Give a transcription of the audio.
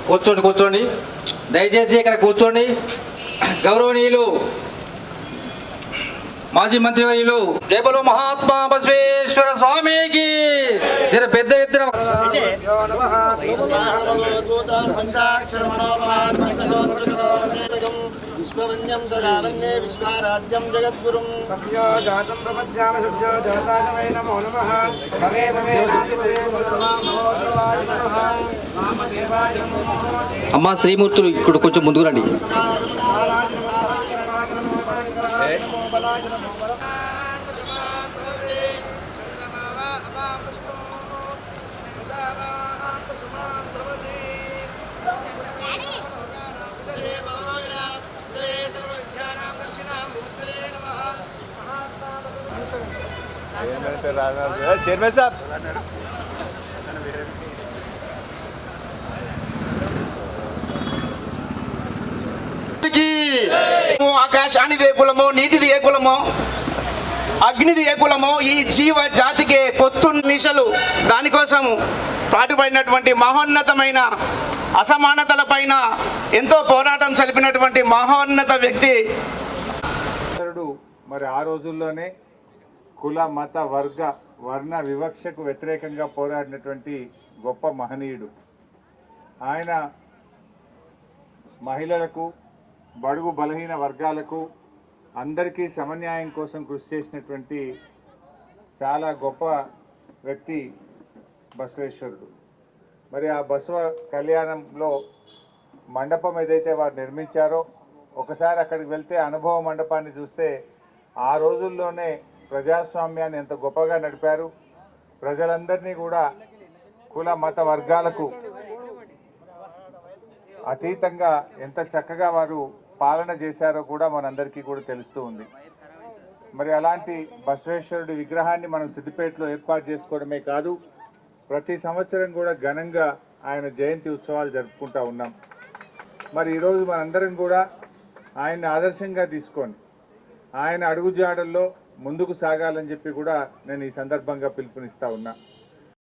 కూర్చోండి కూర్చోండి, దయచేసి ఇక్కడ కూర్చోండి. గౌరవనీయులు మాజీ మంత్రివర్యులు జయబలో మహాత్మా బసవేశ్వర స్వామికి జర పెద్ద ఎత్తున విశ్వవన్యం సదావన్యే విశ్వారాధ్యం జగద్గురుం సత్యో జాతం ప్రపద్యామ సత్యో జాతాజమై నమో నమః భవే భవే అమ్మా శ్రీమూర్తులు ఇక్కడ కొంచెం ముందుకు రండి. చైర్మన్ సాబ్ ఆకాశానిది ఏ కులమో, నీటిది ఏ కులమో, అగ్నిది ఏ కులమో, ఈ జీవ జాతికి పొత్తు నిశలు దానికోసం పాటుపడినటువంటి మహోన్నతమైన అసమానతల పైన ఎంతో పోరాటం సలిపినటువంటి మహోన్నత వ్యక్తి. మరి ఆ రోజుల్లోనే కుల మత వర్గ వర్ణ వివక్షకు వ్యతిరేకంగా పోరాడినటువంటి గొప్ప మహనీయుడు ఆయన. మహిళలకు, బడుగు బలహీన వర్గాలకు అందరికీ సమన్యాయం కోసం కృషి చేసినటువంటి చాలా గొప్ప వ్యక్తి బసవేశ్వరుడు. మరి ఆ బసవ కళ్యాణంలో మండపం ఏదైతే వారు నిర్మించారో ఒకసారి అక్కడికి వెళ్తే అనుభవ మండపాన్ని చూస్తే ఆ రోజుల్లోనే ప్రజాస్వామ్యాన్ని ఎంత గొప్పగా నడిపారు, ప్రజలందరినీ కూడా కుల మత వర్గాలకు అతీతంగా ఎంత చక్కగా వారు పాలన చేశారో కూడా మనందరికీ కూడా తెలుస్తూ ఉంది. మరి అలాంటి బసవేశ్వరుడి విగ్రహాన్ని మనం సిద్దిపేటలో ఏర్పాటు చేసుకోవడమే కాదు, ప్రతి సంవత్సరం కూడా ఘనంగా ఆయన జయంతి ఉత్సవాలు జరుపుకుంటూ ఉన్నాం. మరి ఈరోజు మనందరం కూడా ఆయన్ని ఆదర్శంగా తీసుకొని ఆయన అడుగుజాడల్లో ముందుకు సాగాలని చెప్పి కూడా నేను ఈ సందర్భంగా పిలుపునిస్తా ఉన్నా.